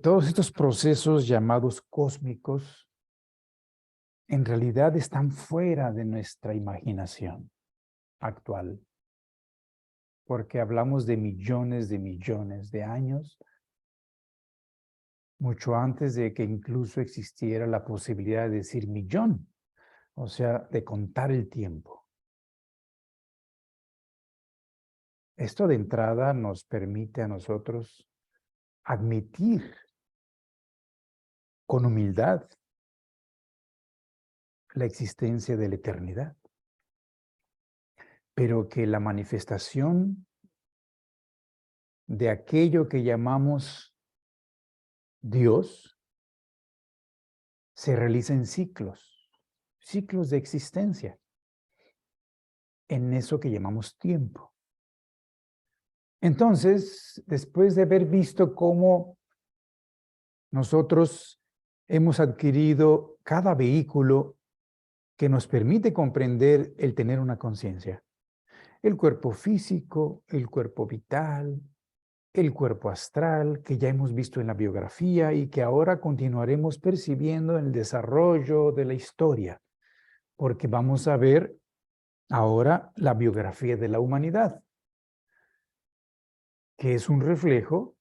Todos estos procesos llamados cósmicos en realidad están fuera de nuestra imaginación actual, porque hablamos de millones de años, mucho antes de que incluso existiera la posibilidad de decir millón, o sea, de contar el tiempo. Esto de entrada nos permite a nosotros admitir con humildad la existencia de la eternidad, pero que la manifestación de aquello que llamamos Dios se realiza en ciclos de existencia, en eso que llamamos tiempo. Entonces, después de haber visto cómo nosotros hemos adquirido cada vehículo que nos permite comprender el tener una conciencia, el cuerpo físico, el cuerpo vital, el cuerpo astral, que ya hemos visto en la biografía y que ahora continuaremos percibiendo en el desarrollo de la historia, porque vamos a ver ahora la biografía de la humanidad, que es un reflejo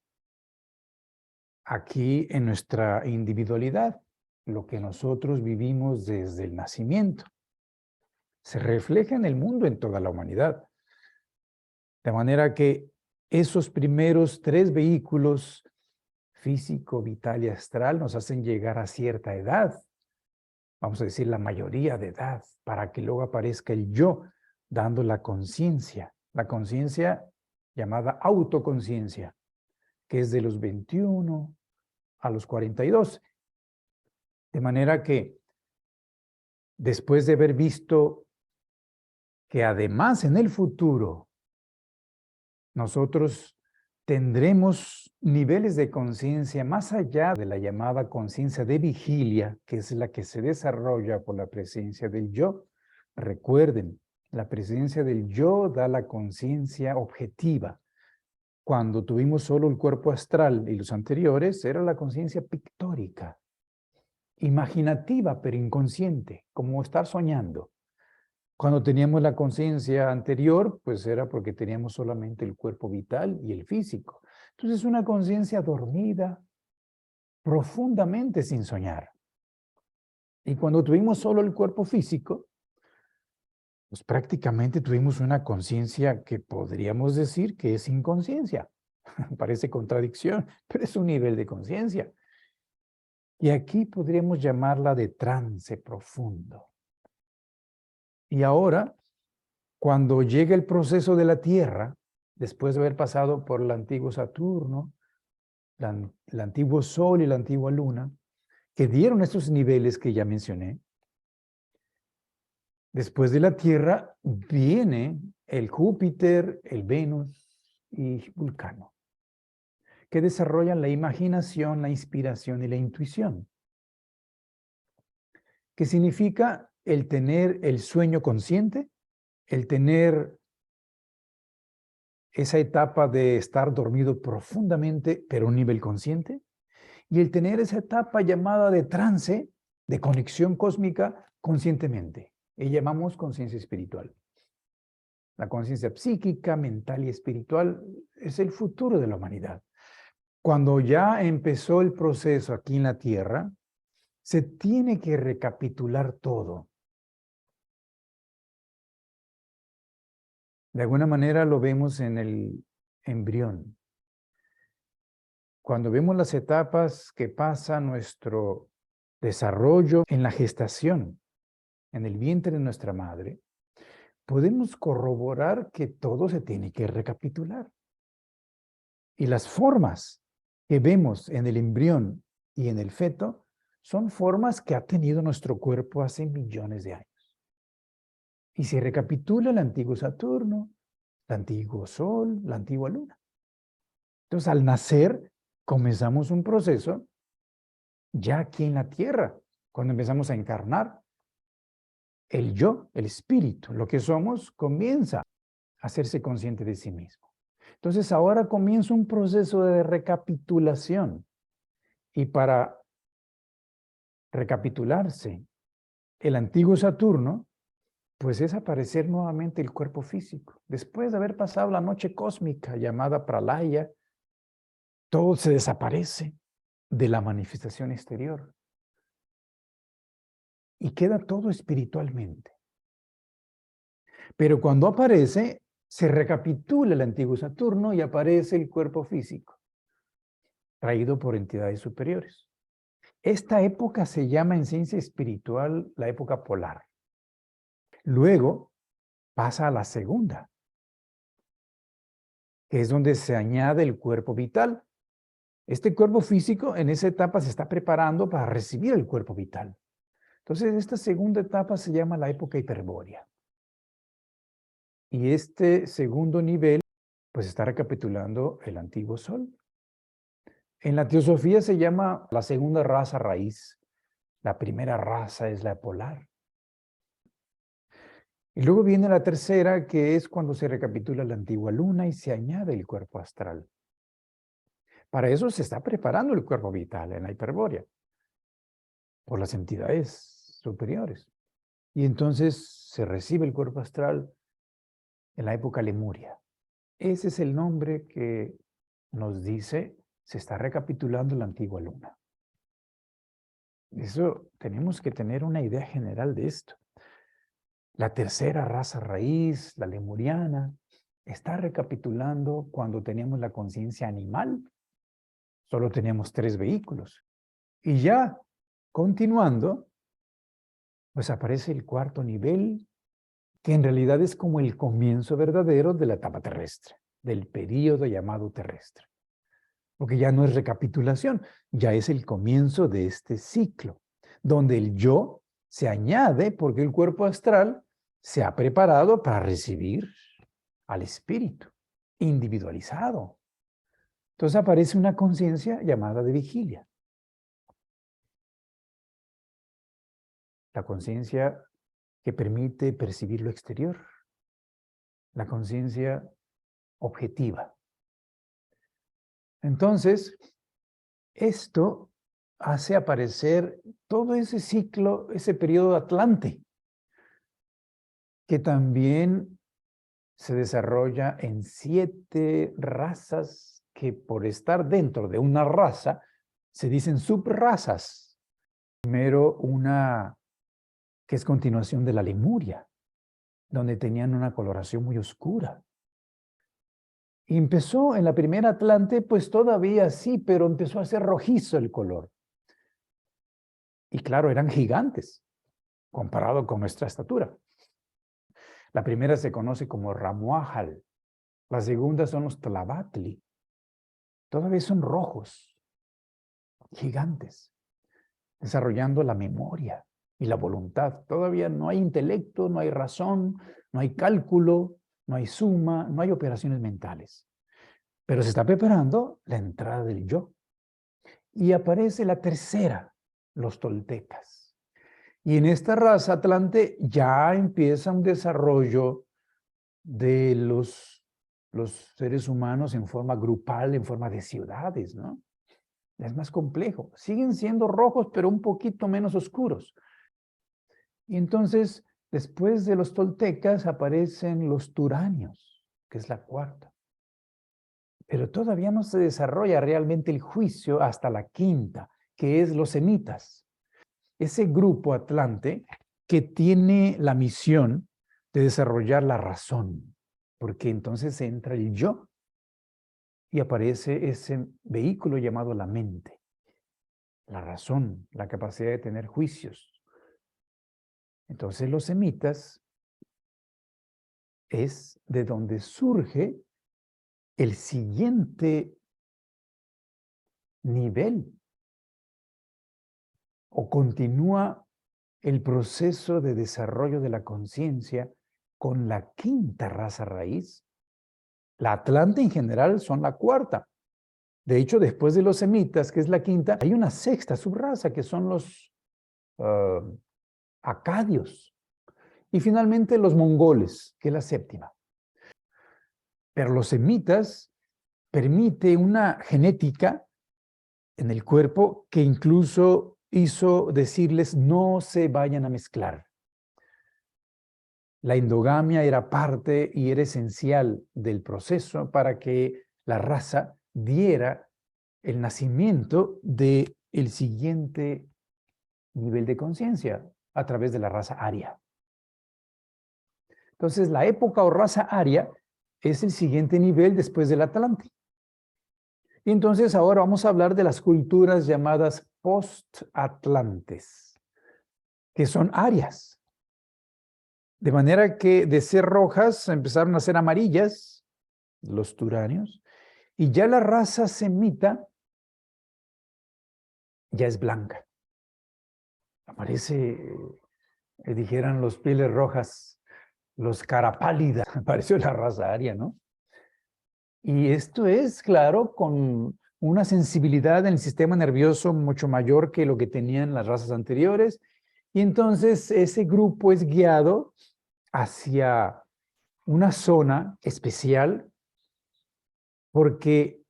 aquí en nuestra individualidad, lo que nosotros vivimos desde el nacimiento. Se refleja en el mundo, en toda la humanidad. De manera que esos primeros 3 vehículos, físico, vital y astral, nos hacen llegar a cierta edad, vamos a decir la mayoría de edad, para que luego aparezca el yo, dando la conciencia llamada autoconciencia, que es de los 21 a los 42. De manera que, después de haber visto que además en el futuro nosotros tendremos niveles de conciencia más allá de la llamada conciencia de vigilia, que es la que se desarrolla por la presencia del yo. Recuerden, la presencia del yo da la conciencia objetiva. Cuando tuvimos solo el cuerpo astral y los anteriores, era la conciencia pictórica, imaginativa pero inconsciente, como estar soñando. Cuando teníamos la conciencia anterior, pues era porque teníamos solamente el cuerpo vital y el físico. Entonces, una conciencia dormida, profundamente sin soñar. Y cuando tuvimos solo el cuerpo físico, pues prácticamente tuvimos una conciencia que podríamos decir que es inconsciencia. Parece contradicción, pero es un nivel de conciencia. Y aquí podríamos llamarla de trance profundo. Y ahora, cuando llega el proceso de la Tierra, después de haber pasado por el antiguo Saturno, el antiguo Sol y la antigua Luna, que dieron estos niveles que ya mencioné, después de la Tierra viene el Júpiter, el Venus y Vulcano, que desarrollan la imaginación, la inspiración y la intuición, que significa el tener el sueño consciente, el tener esa etapa de estar dormido profundamente, pero a un nivel consciente, y el tener esa etapa llamada de trance, de conexión cósmica, conscientemente. Y llamamos conciencia espiritual. La conciencia psíquica, mental y espiritual es el futuro de la humanidad. Cuando ya empezó el proceso aquí en la Tierra, se tiene que recapitular todo. De alguna manera lo vemos en el embrión. Cuando vemos las etapas que pasa nuestro desarrollo en la gestación, en el vientre de nuestra madre, podemos corroborar que todo se tiene que recapitular. Y las formas que vemos en el embrión y en el feto son formas que ha tenido nuestro cuerpo hace millones de años. Y se recapitula el antiguo Saturno, el antiguo Sol, la antigua Luna. Entonces, al nacer, comenzamos un proceso ya aquí en la Tierra, cuando empezamos a encarnar. El yo, el espíritu, lo que somos, comienza a hacerse consciente de sí mismo. Entonces, ahora comienza un proceso de recapitulación Y para recapitularse, el antiguo Saturno, pues es aparecer nuevamente el cuerpo físico. Después de haber pasado la noche cósmica llamada Pralaya, todo se desaparece de la manifestación exterior y queda todo espiritualmente. Pero cuando aparece, se recapitula el antiguo Saturno y aparece el cuerpo físico, traído por entidades superiores. Esta época se llama en ciencia espiritual la época polar. Luego pasa a la segunda, que es donde se añade el cuerpo vital. Este cuerpo físico en esa etapa se está preparando para recibir el cuerpo vital. Entonces, esta segunda etapa se llama la época hiperbórea. Y este segundo nivel, pues está recapitulando el antiguo Sol. En la teosofía se llama la segunda raza raíz. La primera raza es la polar. Y luego viene la tercera, que es cuando se recapitula la antigua luna y se añade el cuerpo astral. Para eso se está preparando el cuerpo vital en la hiperbórea por las entidades superiores. Y entonces se recibe el cuerpo astral en la época lemuria. Ese es el nombre que nos dice se está recapitulando la antigua luna. Eso tenemos que tener una idea general de esto. La tercera raza raíz, la lemuriana, está recapitulando cuando teníamos la conciencia animal. Solo teníamos 3 vehículos. Y ya continuando, pues aparece el cuarto nivel, que en realidad es como el comienzo verdadero de la etapa terrestre, del período llamado terrestre. Porque ya no es recapitulación, ya es el comienzo de este ciclo, donde el yo se añade porque el cuerpo astral se ha preparado para recibir al espíritu individualizado. Entonces aparece una conciencia llamada de vigilia. La conciencia que permite percibir lo exterior. La conciencia objetiva. Entonces, esto hace aparecer todo ese ciclo, ese periodo atlante, que también se desarrolla en 7 razas que por estar dentro de una raza se dicen subrazas. Primero una que es continuación de la Lemuria, donde tenían una coloración muy oscura. Y empezó en la primera Atlante, pues todavía sí, pero empezó a ser rojizo el color. Y claro, eran gigantes, comparado con nuestra estatura. La primera se conoce como Ramuájal. La segunda son los Tlavatli. Todavía son rojos, gigantes, desarrollando la memoria y la voluntad. Todavía no hay intelecto, no hay razón, no hay cálculo, no hay suma, no hay operaciones mentales. Pero se está preparando la entrada del yo. Y aparece la tercera, los toltecas. Y en esta raza atlante ya empieza un desarrollo de los seres humanos en forma grupal, en forma de ciudades, ¿no? Es más complejo. Siguen siendo rojos, pero un poquito menos oscuros. Y entonces, después de los toltecas, aparecen los turanios, que es la cuarta. Pero todavía no se desarrolla realmente el juicio hasta la quinta, que es los semitas. Ese grupo atlante que tiene la misión de desarrollar la razón, porque entonces entra el yo y aparece ese vehículo llamado la mente, la razón, la capacidad de tener juicios. Entonces los semitas es de donde surge el siguiente nivel o continúa el proceso de desarrollo de la conciencia con la quinta raza raíz. La Atlante en general son la cuarta. De hecho, después de los semitas, que es la quinta, hay una sexta subraza que son los acadios. Y finalmente los mongoles, que es la séptima. Pero los semitas permite una genética en el cuerpo que incluso hizo decirles no se vayan a mezclar. La endogamia era parte y era esencial del proceso para que la raza diera el nacimiento del siguiente nivel de conciencia a través de la raza aria. Entonces, la época o raza aria es el siguiente nivel después del Atlante. Y entonces ahora vamos a hablar de las culturas llamadas post-atlantes, que son arias. De manera que de ser rojas empezaron a ser amarillas, los turanios, y ya la raza semita ya es blanca. Aparece, dijeran los pieles rojas, los cara pálida, apareció la raza aria, ¿no? Y esto es, claro, con una sensibilidad en el sistema nervioso mucho mayor que lo que tenían las razas anteriores. Y entonces ese grupo es guiado hacia una zona especial porque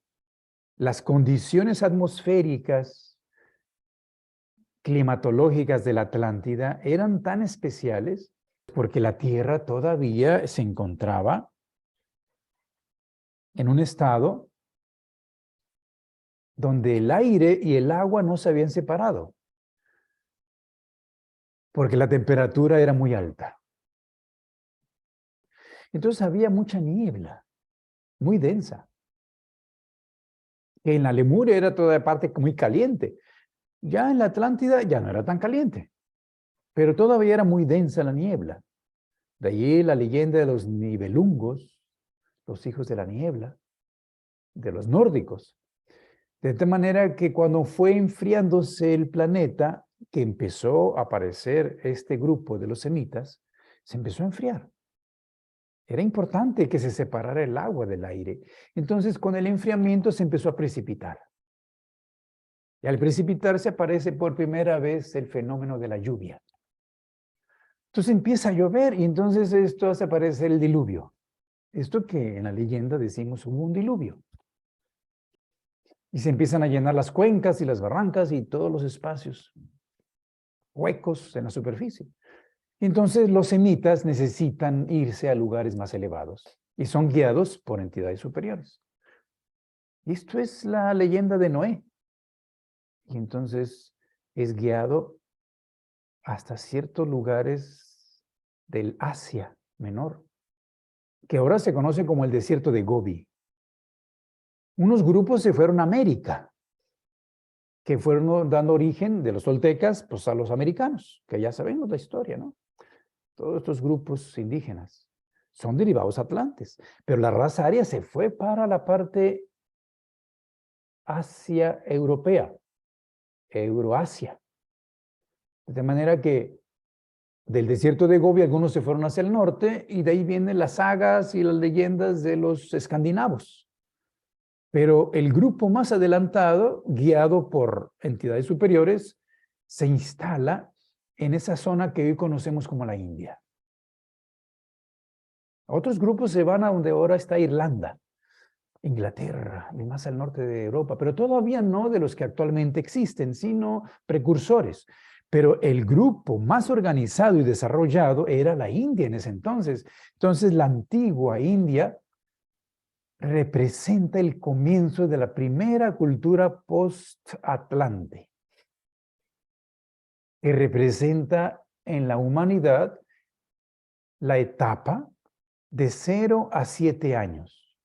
las condiciones atmosféricas, climatológicas de la Atlántida eran tan especiales porque la Tierra todavía se encontraba en un estado donde el aire y el agua no se habían separado, porque la temperatura era muy alta. Entonces había mucha niebla, muy densa. En la Lemuria era toda parte muy caliente. Ya en la Atlántida ya no era tan caliente, pero todavía era muy densa la niebla. De allí la leyenda de los Nibelungos, los hijos de la niebla, de los nórdicos. De tal manera que cuando fue enfriándose el planeta, que empezó a aparecer este grupo de los semitas, se empezó a enfriar. Era importante que se separara el agua del aire. Entonces, con el enfriamiento se empezó a precipitar. Y al precipitarse aparece por primera vez el fenómeno de la lluvia. Entonces empieza a llover y entonces esto hace aparecer el diluvio. Esto que en la leyenda decimos hubo un diluvio. Y se empiezan a llenar las cuencas y las barrancas y todos los espacios huecos en la superficie. Entonces los semitas necesitan irse a lugares más elevados y son guiados por entidades superiores. Y esto es la leyenda de Noé. Y entonces es guiado hasta ciertos lugares del Asia Menor, que ahora se conoce como el desierto de Gobi. Unos grupos se fueron a América, que fueron dando origen de los toltecas pues, a los americanos, que ya sabemos la historia, ¿no? Todos estos grupos indígenas son derivados atlantes, pero la raza aria se fue para la parte Asia europea, Euroasia. De manera que del desierto de Gobi algunos se fueron hacia el norte y de ahí vienen las sagas y las leyendas de los escandinavos. Pero el grupo más adelantado, guiado por entidades superiores, se instala en esa zona que hoy conocemos como la India. Otros grupos se van a donde ahora está Irlanda, Inglaterra y más al norte de Europa, pero todavía no de los que actualmente existen, sino precursores. Pero el grupo más organizado y desarrollado era la India en ese entonces. Entonces, la antigua India representa el comienzo de la primera cultura post-atlante, que representa en la humanidad la etapa de 0 a 7 años.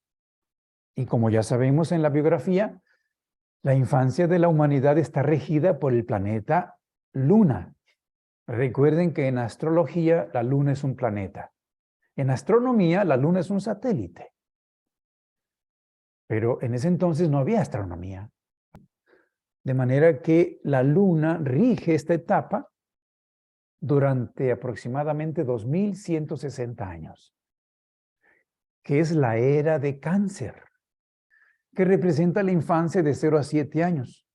Y como ya sabemos en la biografía, la infancia de la humanidad está regida por el planeta Luna. Recuerden que en astrología la Luna es un planeta. En astronomía la Luna es un satélite. Pero en ese entonces no había astronomía. De manera que la Luna rige esta etapa durante aproximadamente 2160 años, que es la era de Cáncer, que representa la infancia de 0 a 7 años,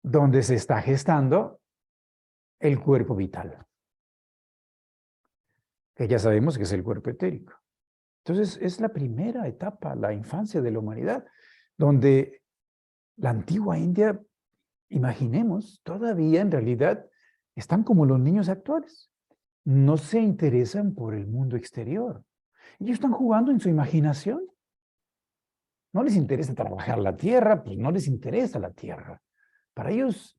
donde se está gestando el cuerpo vital, que ya sabemos que es el cuerpo etérico. Entonces, es la primera etapa, la infancia de la humanidad, donde la antigua India, imaginemos, todavía en realidad están como los niños actuales. No se interesan por el mundo exterior. Ellos están jugando en su imaginación. No les interesa trabajar la tierra, pues no les interesa la tierra. Para ellos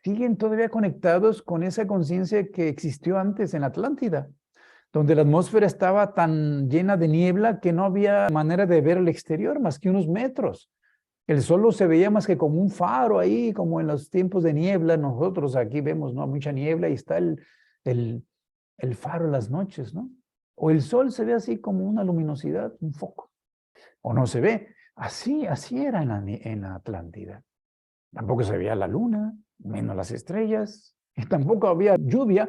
siguen todavía conectados con esa conciencia que existió antes en Atlántida, donde la atmósfera estaba tan llena de niebla que no había manera de ver el exterior más que unos metros. El sol no se veía más que como un faro ahí, como en los tiempos de niebla. Nosotros aquí vemos, ¿no?, mucha niebla y está el faro en las noches, ¿no? O el sol se ve así como una luminosidad, un foco. O no se ve. Así era en la Atlántida. Tampoco se veía la luna, menos las estrellas, y tampoco había lluvia,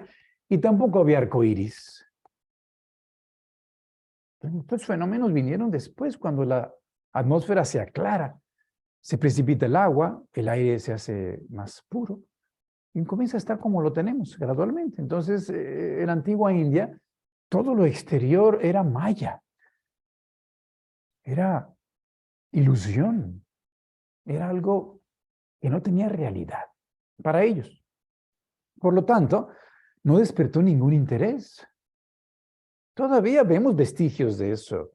y tampoco había arcoíris. Estos fenómenos vinieron después, cuando la atmósfera se aclara, se precipita el agua, el aire se hace más puro, y comienza a estar como lo tenemos, gradualmente. Entonces, en la antigua India, todo lo exterior era maya, era ilusión, era algo que no tenía realidad para ellos. Por lo tanto, no despertó ningún interés. Todavía vemos vestigios de eso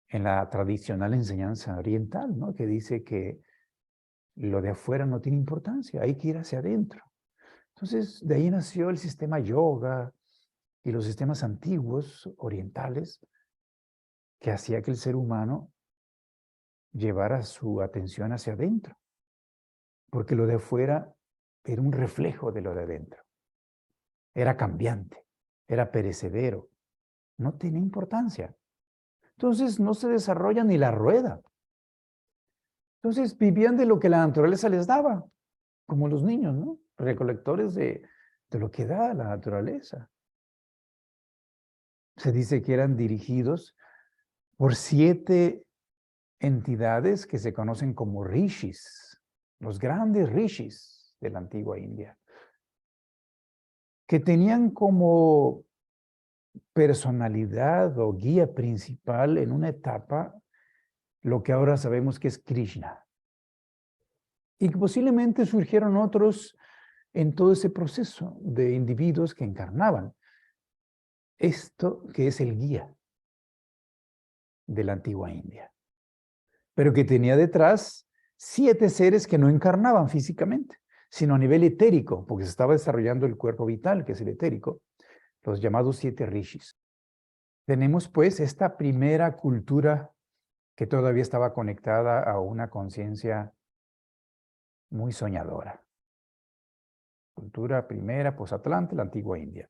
en la tradicional enseñanza oriental, ¿no?, que dice que lo de afuera no tiene importancia, hay que ir hacia adentro. Entonces, de ahí nació el sistema yoga y los sistemas antiguos orientales que hacía que el ser humano llevara su atención hacia adentro, porque lo de afuera era un reflejo de lo de adentro. Era cambiante, era perecedero, no tenía importancia. Entonces no se desarrolla ni la rueda. Entonces vivían de lo que la naturaleza les daba, como los niños, ¿no? Recolectores de lo que da la naturaleza. Se dice que eran dirigidos por 7 entidades que se conocen como rishis, los grandes rishis de la antigua India, que tenían como personalidad o guía principal en una etapa lo que ahora sabemos que es Krishna. Y que posiblemente surgieron otros en todo ese proceso de individuos que encarnaban esto que es el guía de la antigua India, pero que tenía detrás 7 seres que no encarnaban físicamente, sino a nivel etérico, porque se estaba desarrollando el cuerpo vital, que es el etérico, los llamados 7 rishis. Tenemos pues esta primera cultura que todavía estaba conectada a una conciencia muy soñadora. Cultura primera, posatlante, la antigua India.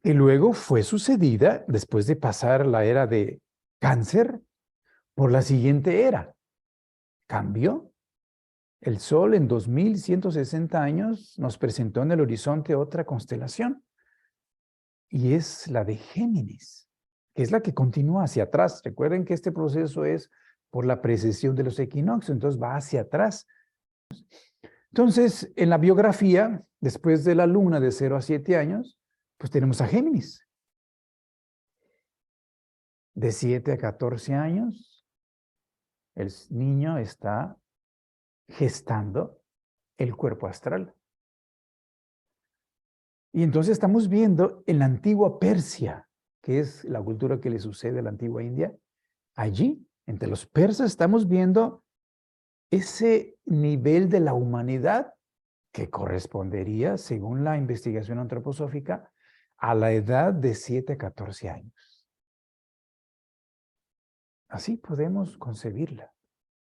Y luego fue sucedida, después de pasar la era de Cáncer, por la siguiente era. Cambió. El Sol en 2160 años nos presentó en el horizonte otra constelación. Y es la de Géminis, que es la que continúa hacia atrás. Recuerden que este proceso es por la precesión de los equinoccios, entonces va hacia atrás. Entonces, en la biografía, después de la luna de 0 a 7 años, pues tenemos a Géminis. De 7 a 14 años, el niño está gestando el cuerpo astral. Y entonces estamos viendo en la antigua Persia, que es la cultura que le sucede a la antigua India, allí, entre los persas, estamos viendo ese nivel de la humanidad que correspondería, según la investigación antroposófica, a la edad de 7 a 14 años. Así podemos concebirla.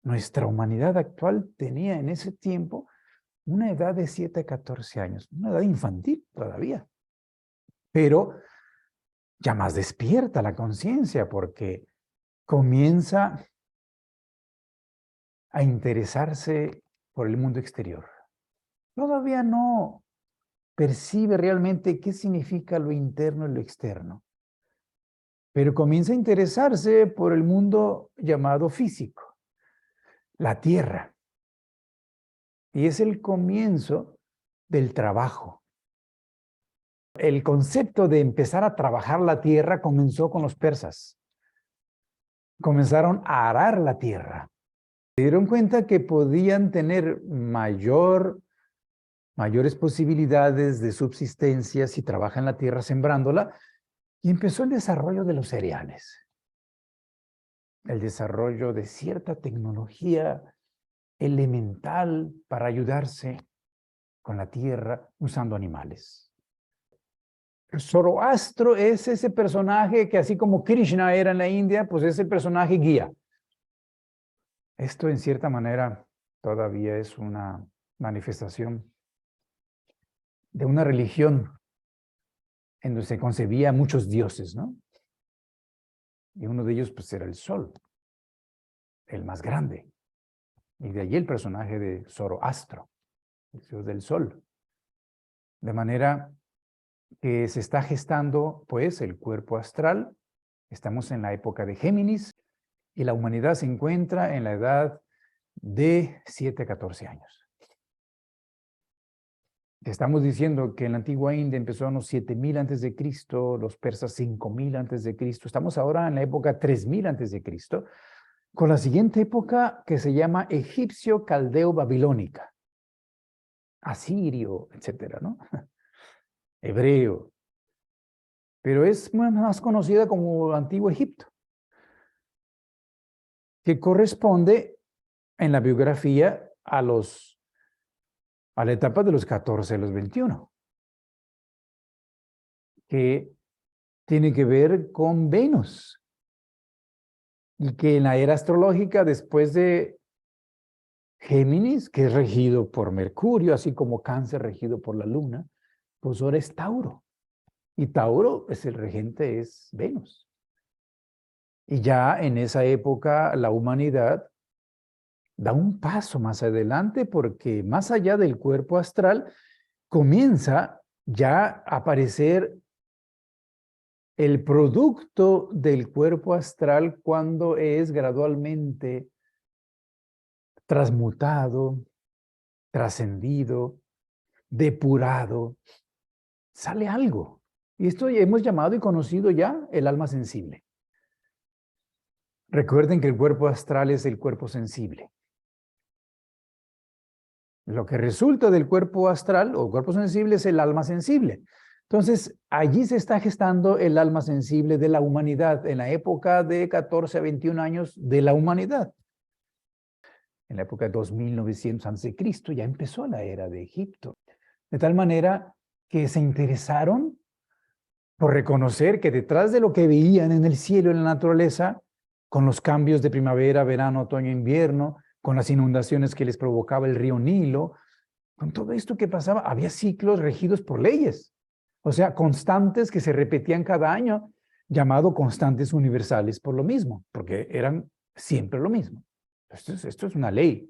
Nuestra humanidad actual tenía en ese tiempo una edad de 7 a 14 años, una edad infantil todavía, pero ya más despierta la conciencia porque comienza a interesarse por el mundo exterior. Todavía no percibe realmente qué significa lo interno y lo externo, pero comienza a interesarse por el mundo llamado físico, la tierra. Y es el comienzo del trabajo. El concepto de empezar a trabajar la tierra comenzó con los persas. Comenzaron a arar la tierra. Se dieron cuenta que podían tener mayores posibilidades de subsistencia si trabajan la tierra sembrándola, y empezó el desarrollo de los cereales. El desarrollo de cierta tecnología elemental para ayudarse con la tierra usando animales. Zoroastro es ese personaje que, así como Krishna era en la India, pues es el personaje guía. Esto en cierta manera todavía es una manifestación de una religión en donde se concebía muchos dioses, ¿no? Y uno de ellos pues era el sol, el más grande. Y de allí el personaje de Zoroastro, el dios del sol. De manera que se está gestando pues el cuerpo astral. Estamos en la época de Géminis y la humanidad se encuentra en la edad de 7 a 14 años. Estamos diciendo que en la antigua India empezó a unos 7000 antes de Cristo, los persas 5000 antes de Cristo. Estamos ahora en la época 3000 antes de Cristo, con la siguiente época que se llama egipcio-caldeo-babilónica, asirio, etcétera, ¿no? Hebreo, pero es más conocida como Antiguo Egipto, que corresponde en la biografía a la etapa de los 14 a los 21, que tiene que ver con Venus, y que en la era astrológica, después de Géminis, que es regido por Mercurio, así como Cáncer regido por la Luna, pues ahora es Tauro. Y Tauro, pues el regente es Venus. Y ya en esa época la humanidad da un paso más adelante, porque más allá del cuerpo astral comienza ya a aparecer el producto del cuerpo astral cuando es gradualmente transmutado, trascendido, depurado. Sale algo. Y esto hemos llamado y conocido ya el alma sensible. Recuerden que el cuerpo astral es el cuerpo sensible. Lo que resulta del cuerpo astral o cuerpo sensible es el alma sensible. Entonces, allí se está gestando el alma sensible de la humanidad, en la época de 14 a 21 años de la humanidad. En la época de 2900 a.C. ya empezó la era de Egipto. De tal manera que se interesaron por reconocer que detrás de lo que veían en el cielo, en la naturaleza, con los cambios de primavera, verano, otoño, invierno, con las inundaciones que les provocaba el río Nilo, con todo esto que pasaba, había ciclos regidos por leyes. O sea, constantes que se repetían cada año, llamado constantes universales por lo mismo, porque eran siempre lo mismo. Esto es una ley.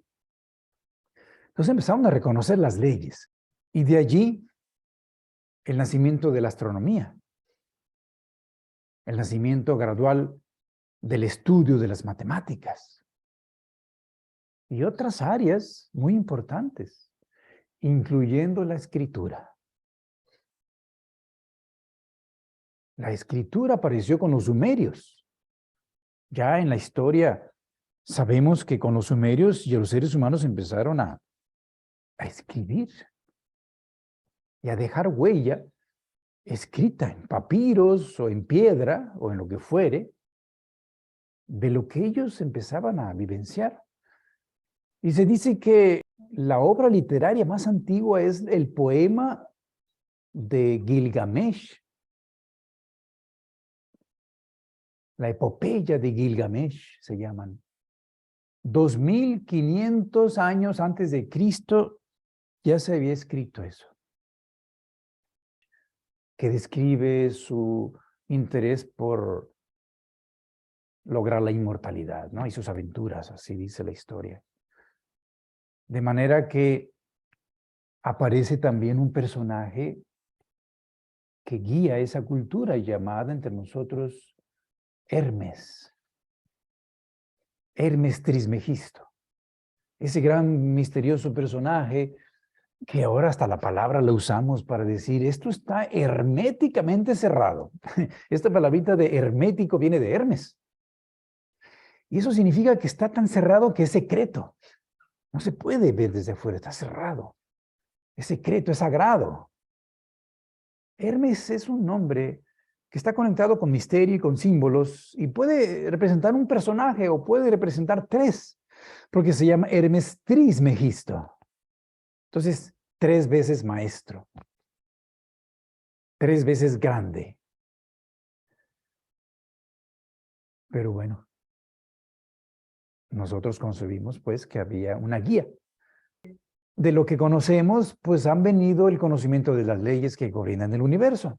Entonces empezaron a reconocer las leyes. Y de allí el nacimiento de la astronomía, el nacimiento gradual del estudio de las matemáticas y otras áreas muy importantes, incluyendo la escritura. La escritura apareció con los sumerios. Ya en la historia sabemos que con los sumerios ya los seres humanos empezaron a escribir y a dejar huella escrita en papiros o en piedra o en lo que fuere, de lo que ellos empezaban a vivenciar. Y se dice que la obra literaria más antigua es el poema de Gilgamesh, la epopeya de Gilgamesh se llaman. 2500 años antes de Cristo ya se había escrito eso, que describe su interés por lograr la inmortalidad, ¿no? Y sus aventuras, así dice la historia. De manera que aparece también un personaje que guía esa cultura llamada entre nosotros Hermes. Hermes Trismegisto. Ese gran misterioso personaje que ahora hasta la palabra la usamos para decir esto está herméticamente cerrado. Esta palabrita de hermético viene de Hermes. Y eso significa que está tan cerrado que es secreto. No se puede ver desde afuera, está cerrado. Es secreto, es sagrado. Hermes es un nombre que está conectado con misterio y con símbolos y puede representar un personaje o puede representar tres, porque se llama Hermes Trismegisto. Entonces, 3 veces maestro, 3 veces grande. Pero bueno, nosotros concebimos pues que había una guía. De lo que conocemos, pues han venido el conocimiento de las leyes que gobiernan el universo.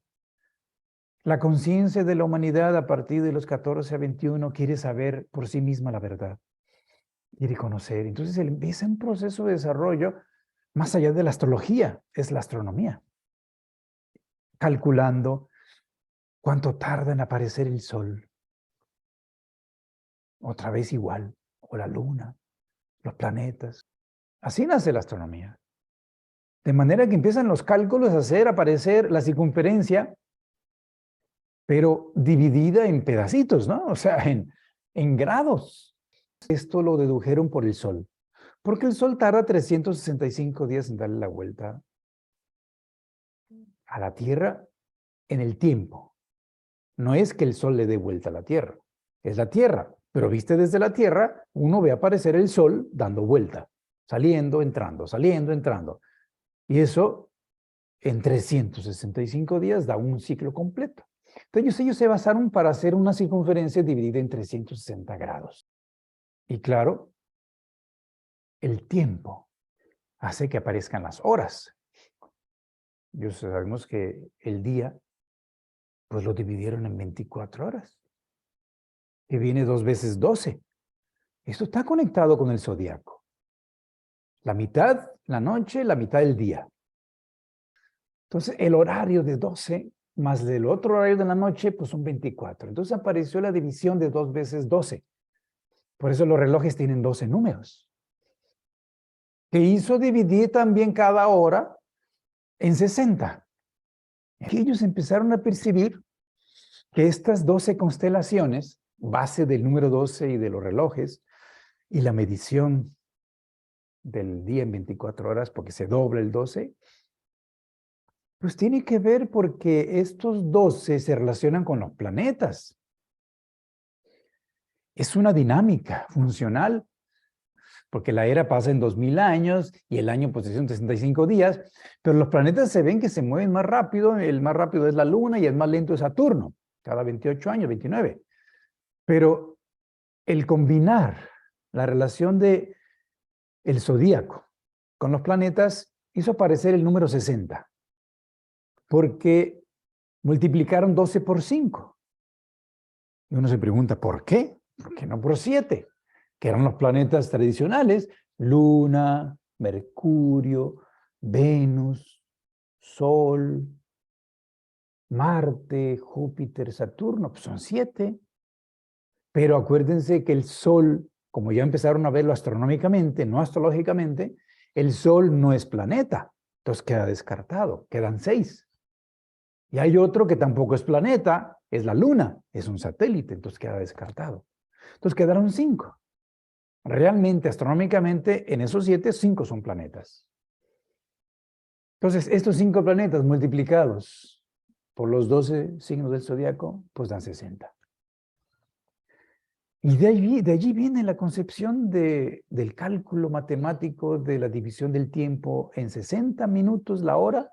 La conciencia de la humanidad a partir de los 14 a 21 quiere saber por sí misma la verdad, quiere conocer. Entonces él empieza un proceso de desarrollo más allá de la astrología, es la astronomía, calculando cuánto tarda en aparecer el sol, otra vez igual, o la luna, los planetas. Así nace la astronomía. De manera que empiezan los cálculos a hacer aparecer la circunferencia, pero dividida en pedacitos, ¿no? O sea, en grados. Esto lo dedujeron por el Sol, porque el Sol tarda 365 días en darle la vuelta a la Tierra en el tiempo. No es que el Sol le dé vuelta a la Tierra, es la Tierra, pero viste desde la Tierra, uno ve aparecer el Sol dando vuelta, saliendo, entrando. Y eso en 365 días da un ciclo completo. Entonces ellos se basaron para hacer una circunferencia dividida en 360 grados. Y claro, el tiempo hace que aparezcan las horas. Ya sabemos que el día, pues lo dividieron en 24 horas, que viene 2 veces 12. Esto está conectado con el zodiaco. La mitad la noche, la mitad el día. Entonces, el horario de 12 más del otro horario de la noche, pues son 24. Entonces apareció la división de 2 veces 12. Por eso los relojes tienen 12 números. Que hizo dividir también cada hora en 60. Y ellos empezaron a percibir que estas 12 constelaciones, base del número 12 y de los relojes, y la medición del día en 24 horas, porque se dobla el 12, pues tiene que ver porque estos 12 se relacionan con los planetas. Es una dinámica funcional, porque la era pasa en 2000 años y el año pues son 65 días, pero los planetas se ven que se mueven más rápido, el más rápido es la Luna y el más lento es Saturno, cada 28 años, 29. Pero el combinar la relación de el zodíaco con los planetas hizo aparecer el número 60, porque multiplicaron 12 por 5. Y uno se pregunta, ¿por qué? ¿Por qué no por 7? Que eran los planetas tradicionales, Luna, Mercurio, Venus, Sol, Marte, Júpiter, Saturno, pues son 7. Pero acuérdense que el Sol, como ya empezaron a verlo astronómicamente, no astrológicamente, el Sol no es planeta, entonces queda descartado, quedan 6. Y hay otro que tampoco es planeta, es la Luna, es un satélite, entonces queda descartado. Entonces quedaron 5. Realmente, astronómicamente, en esos 7, 5 son planetas. Entonces, estos 5 planetas multiplicados por los 12 signos del zodiaco, pues dan 60. Y de allí viene la concepción del cálculo matemático de la división del tiempo en 60 minutos la hora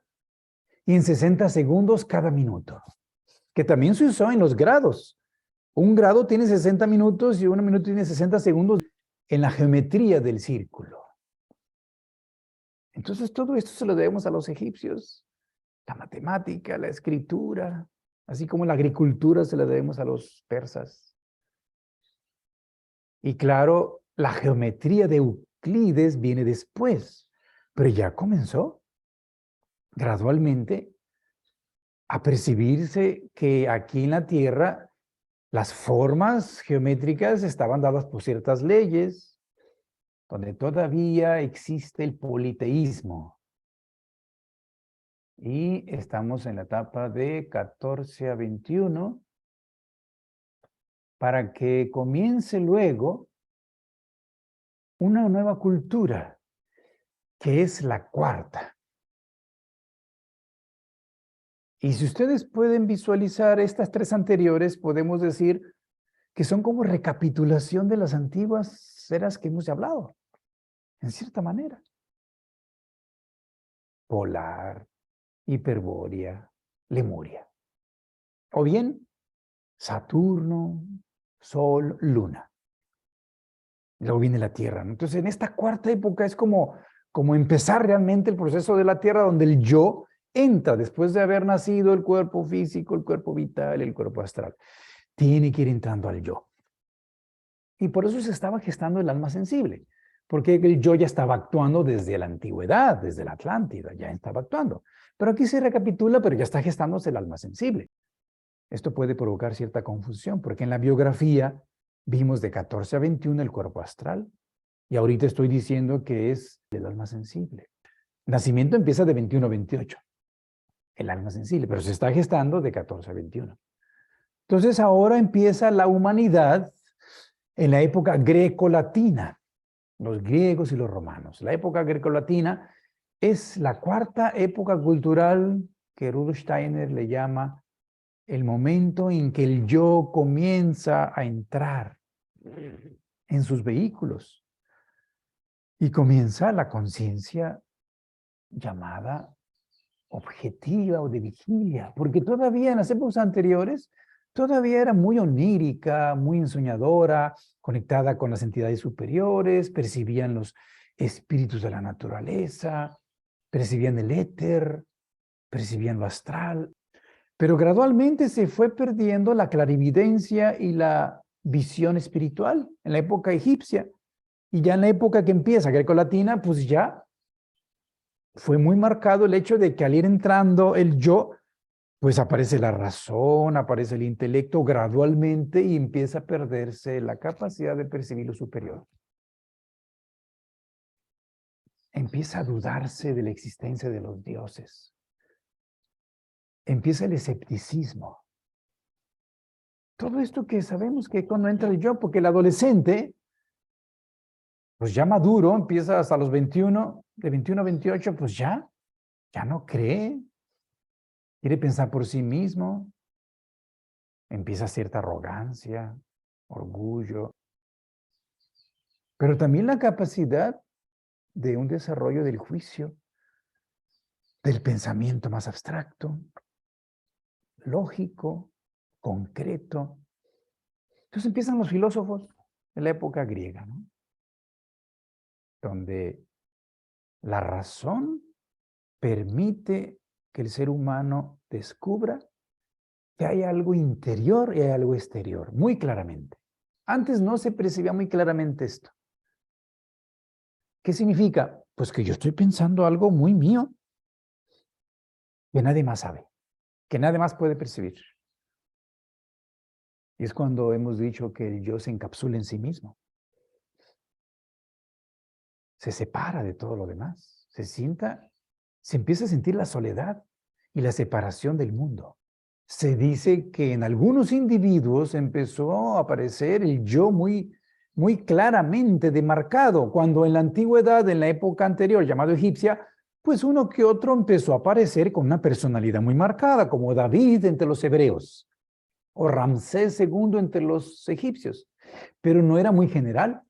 y en 60 segundos cada minuto, que también se usó en los grados. Un grado tiene 60 minutos y un minuto tiene 60 segundos en la geometría del círculo. Entonces todo esto se lo debemos a los egipcios, la matemática, la escritura, así como la agricultura se la debemos a los persas. Y claro, la geometría de Euclides viene después, pero ya comenzó gradualmente a percibirse que aquí en la Tierra las formas geométricas estaban dadas por ciertas leyes, donde todavía existe el politeísmo. Y estamos en la etapa de 14 a 21, para que comience luego una nueva cultura, que es la cuarta. Y si ustedes pueden visualizar estas tres anteriores, podemos decir que son como recapitulación de las antiguas eras que hemos hablado, en cierta manera. Polar, Hiperbórea, Lemuria. O bien, Saturno, Sol, Luna. Luego viene la Tierra, ¿no? Entonces, en esta cuarta época es como empezar realmente el proceso de la Tierra, donde el yo entra después de haber nacido el cuerpo físico, el cuerpo vital, el cuerpo astral. Tiene que ir entrando al yo. Y por eso se estaba gestando el alma sensible, porque el yo ya estaba actuando desde la antigüedad, desde la Atlántida, ya estaba actuando. Pero aquí se recapitula, pero ya está gestándose el alma sensible. Esto puede provocar cierta confusión, porque en la biografía vimos de 14 a 21 el cuerpo astral, y ahorita estoy diciendo que es el alma sensible. Nacimiento empieza de 21 a 28, el alma sensible, pero se está gestando de 14 a 21. Entonces ahora empieza la humanidad en la época greco-latina, los griegos y los romanos. La época greco-latina es la cuarta época cultural que Rudolf Steiner le llama el momento en que el yo comienza a entrar en sus vehículos y comienza la conciencia llamada objetiva o de vigilia, porque todavía en las épocas anteriores todavía era muy onírica, muy ensoñadora, conectada con las entidades superiores, percibían los espíritus de la naturaleza, percibían el éter, percibían lo astral, pero gradualmente se fue perdiendo la clarividencia y la visión espiritual en la época egipcia, y ya en la época que empieza grecolatina, pues ya fue muy marcado el hecho de que al ir entrando el yo, pues aparece la razón, aparece el intelecto gradualmente y empieza a perderse la capacidad de percibir lo superior. Empieza a dudarse de la existencia de los dioses. Empieza el escepticismo. Todo esto que sabemos que cuando entra el yo, porque el adolescente, pues ya maduro, empieza hasta los 21, de 21 a 28, pues ya no cree, quiere pensar por sí mismo, empieza cierta arrogancia, orgullo, pero también la capacidad de un desarrollo del juicio, del pensamiento más abstracto, lógico, concreto. Entonces empiezan los filósofos de la época griega, ¿no? Donde la razón permite que el ser humano descubra que hay algo interior y hay algo exterior, muy claramente. Antes no se percibía muy claramente esto. ¿Qué significa? Pues que yo estoy pensando algo muy mío, que nadie más sabe, que nadie más puede percibir. Y es cuando hemos dicho que el yo se encapsula en sí mismo. Se separa de todo lo demás. Se empieza a sentir la soledad y la separación del mundo. Se dice que en algunos individuos empezó a aparecer el yo muy claramente demarcado, cuando en la antigüedad, en la época anterior, llamado egipcia, pues uno que otro empezó a aparecer con una personalidad muy marcada, como David entre los hebreos, o Ramsés II entre los egipcios, pero no era muy general,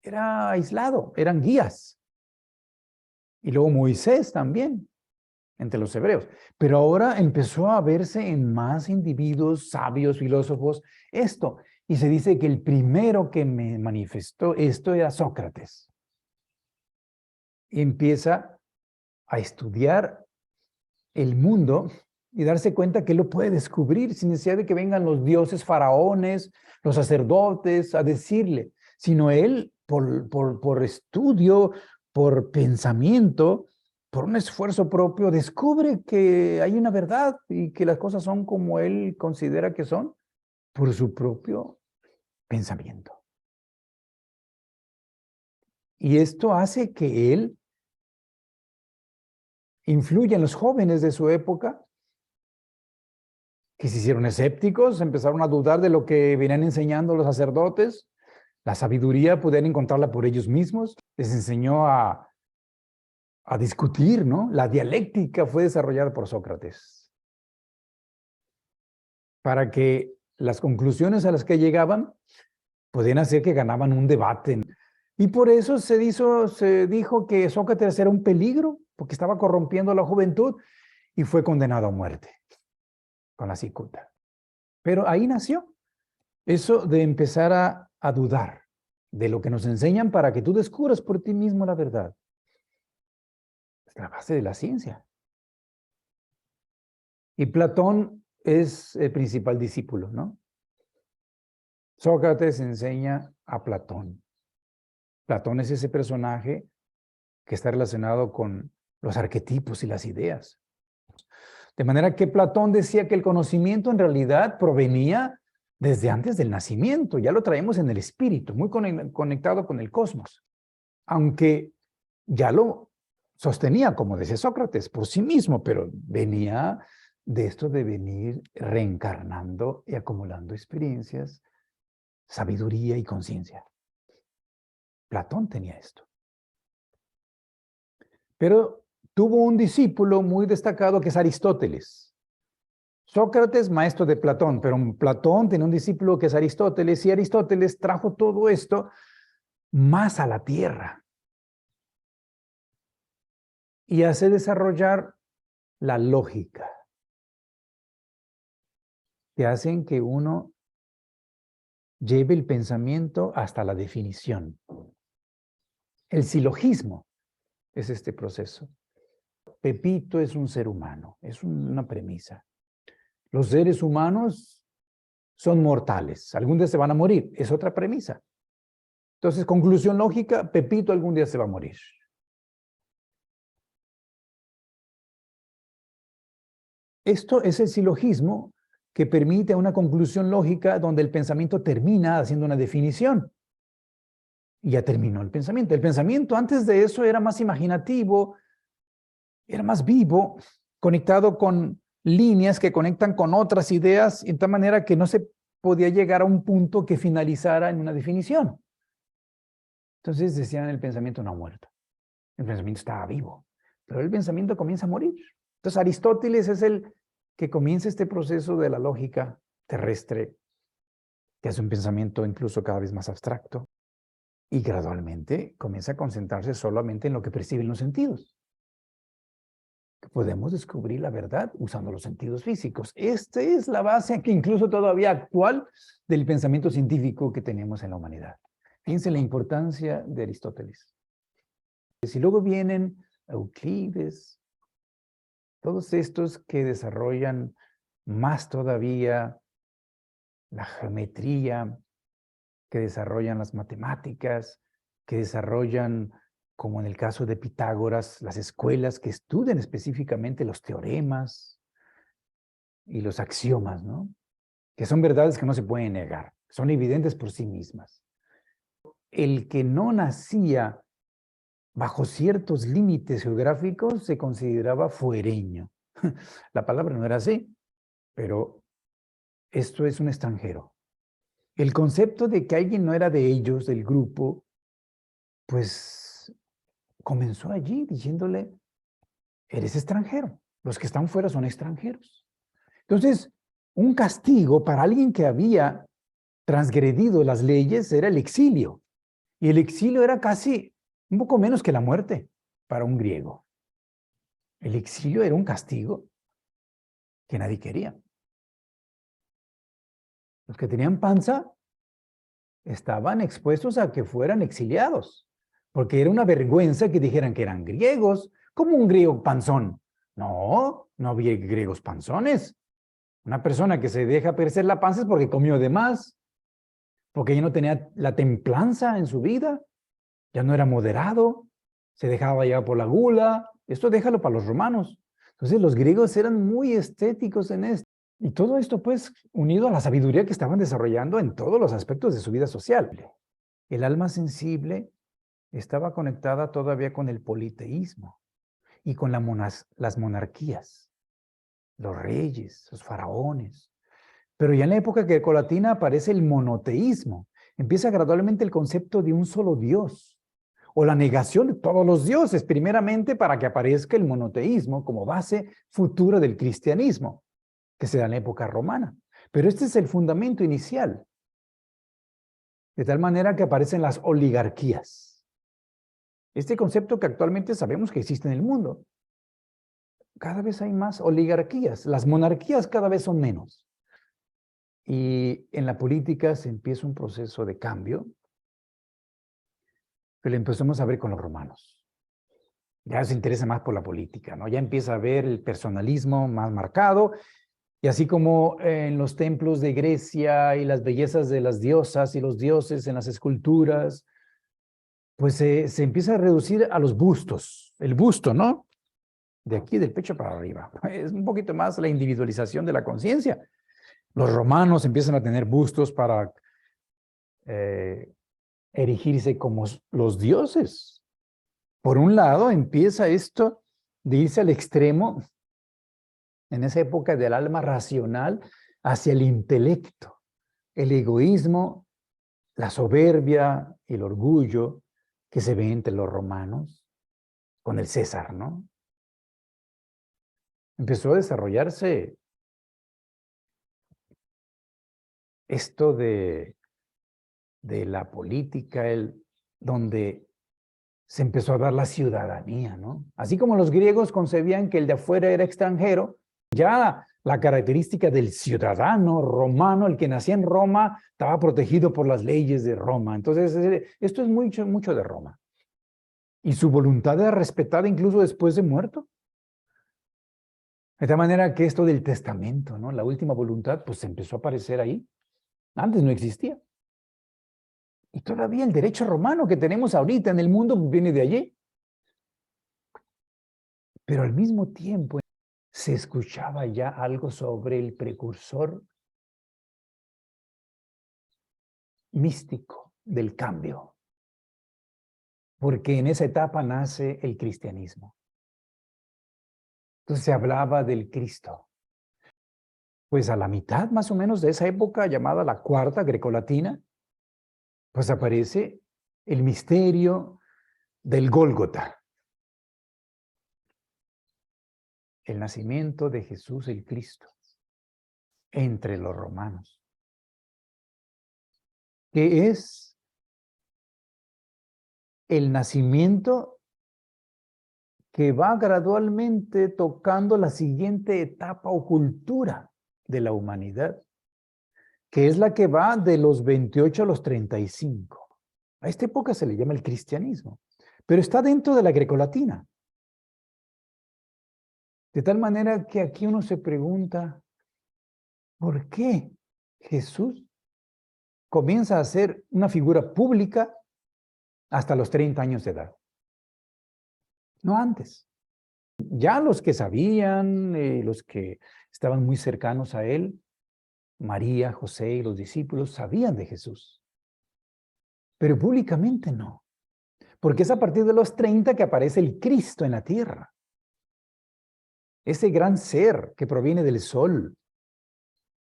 era aislado, eran guías. Y luego Moisés también, entre los hebreos. Pero ahora empezó a verse en más individuos, sabios, filósofos, esto. Y se dice que el primero que me manifestó esto era Sócrates. Y empieza a estudiar el mundo y darse cuenta que él lo puede descubrir sin necesidad de que vengan los dioses faraones, los sacerdotes a decirle, sino él por estudio, por pensamiento, por un esfuerzo propio, descubre que hay una verdad y que las cosas son como él considera que son por su propio pensamiento. Y esto hace que él influya en los jóvenes de su época que se hicieron escépticos, empezaron a dudar de lo que venían enseñando los sacerdotes. La sabiduría podían encontrarla por ellos mismos. Les enseñó a discutir, ¿no? La dialéctica fue desarrollada por Sócrates para que las conclusiones a las que llegaban podían hacer que ganaban un debate. Y por eso se dijo que Sócrates era un peligro, porque estaba corrompiendo a la juventud y fue condenado a muerte con la cicuta. Pero ahí nació eso de empezar a dudar de lo que nos enseñan para que tú descubras por ti mismo la verdad. Es la base de la ciencia. Y Platón es el principal discípulo, ¿no? Sócrates enseña a Platón. Platón es ese personaje que está relacionado con los arquetipos y las ideas. De manera que Platón decía que el conocimiento en realidad provenía desde antes del nacimiento. Ya lo traemos en el espíritu, muy conectado con el cosmos. Aunque ya lo sostenía, como decía Sócrates, por sí mismo, pero venía de esto de venir reencarnando y acumulando experiencias, sabiduría y conciencia. Platón tenía esto. Pero tuvo un discípulo muy destacado que es Aristóteles. Sócrates, maestro de Platón, pero Platón tenía un discípulo que es Aristóteles, y Aristóteles trajo todo esto más a la tierra y hace desarrollar la lógica, que hacen que uno lleve el pensamiento hasta la definición. El silogismo es este proceso. Pepito es un ser humano, es una premisa. Los seres humanos son mortales, algún día se van a morir, es otra premisa. Entonces, conclusión lógica, Pepito algún día se va a morir. Esto es el silogismo que permite una conclusión lógica donde el pensamiento termina haciendo una definición. Y ya terminó el pensamiento. El pensamiento antes de eso era más imaginativo, era más vivo, conectado con líneas que conectan con otras ideas, de tal manera que no se podía llegar a un punto que finalizara en una definición. Entonces decían, el pensamiento no ha muerto. El pensamiento estaba vivo, pero el pensamiento comienza a morir. Entonces Aristóteles es el que comienza este proceso de la lógica terrestre, que hace un pensamiento incluso cada vez más abstracto, y gradualmente comienza a concentrarse solamente en lo que perciben los sentidos. Podemos descubrir la verdad usando los sentidos físicos. Esta es la base que incluso todavía actual del pensamiento científico que tenemos en la humanidad. Fíjense la importancia de Aristóteles. Si luego vienen Euclides, todos estos que desarrollan más todavía la geometría, que desarrollan las matemáticas, que desarrollan, como en el caso de Pitágoras, las escuelas que estudian específicamente los teoremas y los axiomas, ¿no? Que son verdades que no se pueden negar, son evidentes por sí mismas. El que no nacía bajo ciertos límites geográficos se consideraba fuereño. La palabra no era así, pero esto es un extranjero. El concepto de que alguien no era de ellos, del grupo, pues comenzó allí diciéndole, eres extranjero, los que están fuera son extranjeros. Entonces, un castigo para alguien que había transgredido las leyes era el exilio. Y el exilio era casi un poco menos que la muerte para un griego. El exilio era un castigo que nadie quería. Los que tenían panza estaban expuestos a que fueran exiliados, porque era una vergüenza que dijeran que eran griegos. ¿Cómo un griego panzón? No, no había griegos panzones. Una persona que se deja crecer la panza es porque comió de más, porque ya no tenía la templanza en su vida, ya no era moderado, se dejaba llevar por la gula. Esto déjalo para los romanos. Entonces los griegos eran muy estéticos en esto. Y todo esto pues unido a la sabiduría que estaban desarrollando en todos los aspectos de su vida social. El alma sensible estaba conectada todavía con el politeísmo y con las monarquías, los reyes, los faraones. Pero ya en la época grecolatina aparece el monoteísmo. Empieza gradualmente el concepto de un solo Dios, o la negación de todos los dioses, primeramente para que aparezca el monoteísmo como base futura del cristianismo, que se da en la época romana. Pero este es el fundamento inicial, de tal manera que aparecen las oligarquías. Este concepto que actualmente sabemos que existe en el mundo. Cada vez hay más oligarquías, las monarquías cada vez son menos. Y en la política se empieza un proceso de cambio que lo empezamos a ver con los romanos. Ya se interesa más por la política, ¿no? Ya empieza a ver el personalismo más marcado, y así como en los templos de Grecia y las bellezas de las diosas y los dioses en las esculturas, pues se empieza a reducir a los bustos, el busto, ¿no? De aquí, del pecho para arriba. Es un poquito más la individualización de la conciencia. Los romanos empiezan a tener bustos para erigirse como los dioses. Por un lado, empieza esto de irse al extremo, en esa época del alma racional, hacia el intelecto, el egoísmo, la soberbia, el orgullo que se ve entre los romanos con el César, ¿no? Empezó a desarrollarse esto de la política, donde se empezó a dar la ciudadanía, ¿no? Así como los griegos concebían que el de afuera era extranjero, ya la característica del ciudadano romano, el que nacía en Roma, estaba protegido por las leyes de Roma. Entonces, esto es mucho, mucho de Roma. Y su voluntad era respetada incluso después de muerto. De tal manera que esto del testamento, ¿no? La última voluntad, pues empezó a aparecer ahí. Antes no existía. Y todavía el derecho romano que tenemos ahorita en el mundo viene de allí. Pero al mismo tiempo se escuchaba ya algo sobre el precursor místico del cambio. Porque en esa etapa nace el cristianismo. Entonces se hablaba del Cristo. Pues a la mitad más o menos de esa época llamada la Cuarta Grecolatina, pues aparece el misterio del Gólgota. El nacimiento de Jesús el Cristo entre los romanos. Que es el nacimiento que va gradualmente tocando la siguiente etapa o cultura de la humanidad, que es la que va de los 28 a los 35. A esta época se le llama el cristianismo, pero está dentro de la grecolatina. De tal manera que aquí uno se pregunta, ¿por qué Jesús comienza a ser una figura pública hasta los 30 años de edad? No antes. Ya los que sabían, los que estaban muy cercanos a él, María, José y los discípulos sabían de Jesús. Pero públicamente no. Porque es a partir de los 30 que aparece el Cristo en la tierra. Ese gran ser que proviene del sol.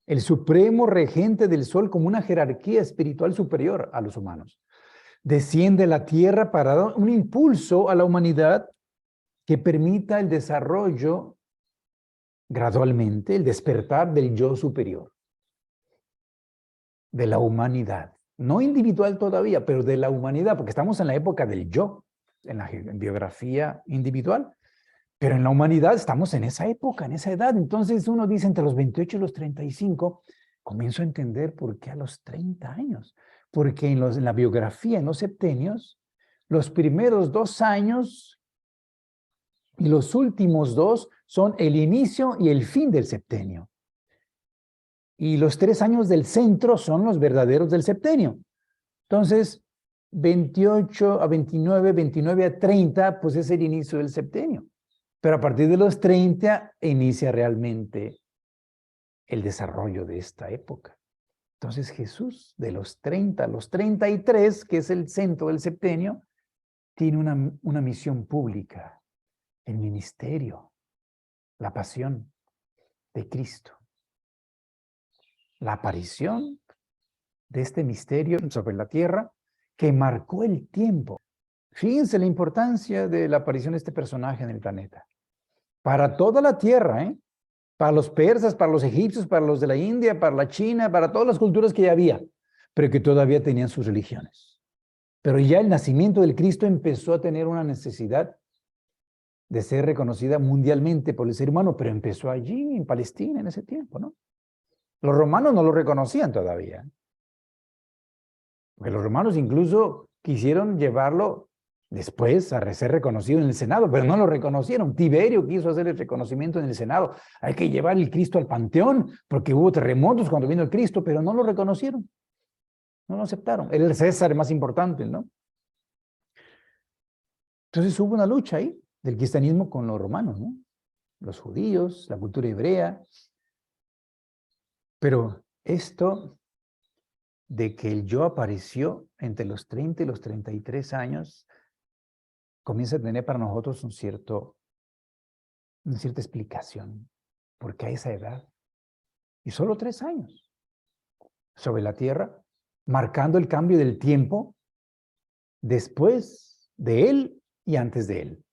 El supremo regente del sol como una jerarquía espiritual superior a los humanos. Desciende a la tierra para dar un impulso a la humanidad que permita el desarrollo gradualmente, el despertar del yo superior, de la humanidad. No individual todavía, pero de la humanidad, porque estamos en la época del yo, en la biografía individual, pero en la humanidad estamos en esa época, en esa edad. Entonces uno dice entre los 28 y los 35, comienzo a entender por qué a los 30 años. Porque en la biografía, en los septenios, los primeros 2 años y los últimos 2 son el inicio y el fin del septenio. Y los 3 años del centro son los verdaderos del septenio. Entonces, 28 a 29, 29 a 30, pues es el inicio del septenio. Pero a partir de los 30 inicia realmente el desarrollo de esta época. Entonces Jesús, de los 30 a los 33, que es el centro del septenio, tiene una misión pública, el ministerio, la pasión de Cristo. la aparición de este misterio sobre la tierra que marcó el tiempo. Fíjense la importancia de la aparición de este personaje en el planeta. Para toda la tierra, ¿eh? Para los persas, para los egipcios, para los de la India, para la China, para todas las culturas que ya había, pero que todavía tenían sus religiones. Pero ya el nacimiento del Cristo empezó a tener una necesidad de ser reconocida mundialmente por el ser humano, pero empezó allí, en Palestina, en ese tiempo, ¿no? Los romanos no lo reconocían todavía. Porque los romanos incluso quisieron llevarlo después a ser reconocido en el Senado, pero no lo reconocieron. Tiberio quiso hacer el reconocimiento en el Senado. Hay que llevar el Cristo al panteón, porque hubo terremotos cuando vino el Cristo, pero no lo reconocieron. No lo aceptaron. Era el César más importante, ¿no? Entonces hubo una lucha ahí del cristianismo con los romanos, ¿no? Los judíos, la cultura hebrea. Pero esto de que el yo apareció entre los 30 y los 33 años, comienza a tener para nosotros una cierta explicación. Porque a esa edad, y solo 3 años, sobre la tierra, marcando el cambio del tiempo después de él y antes de él.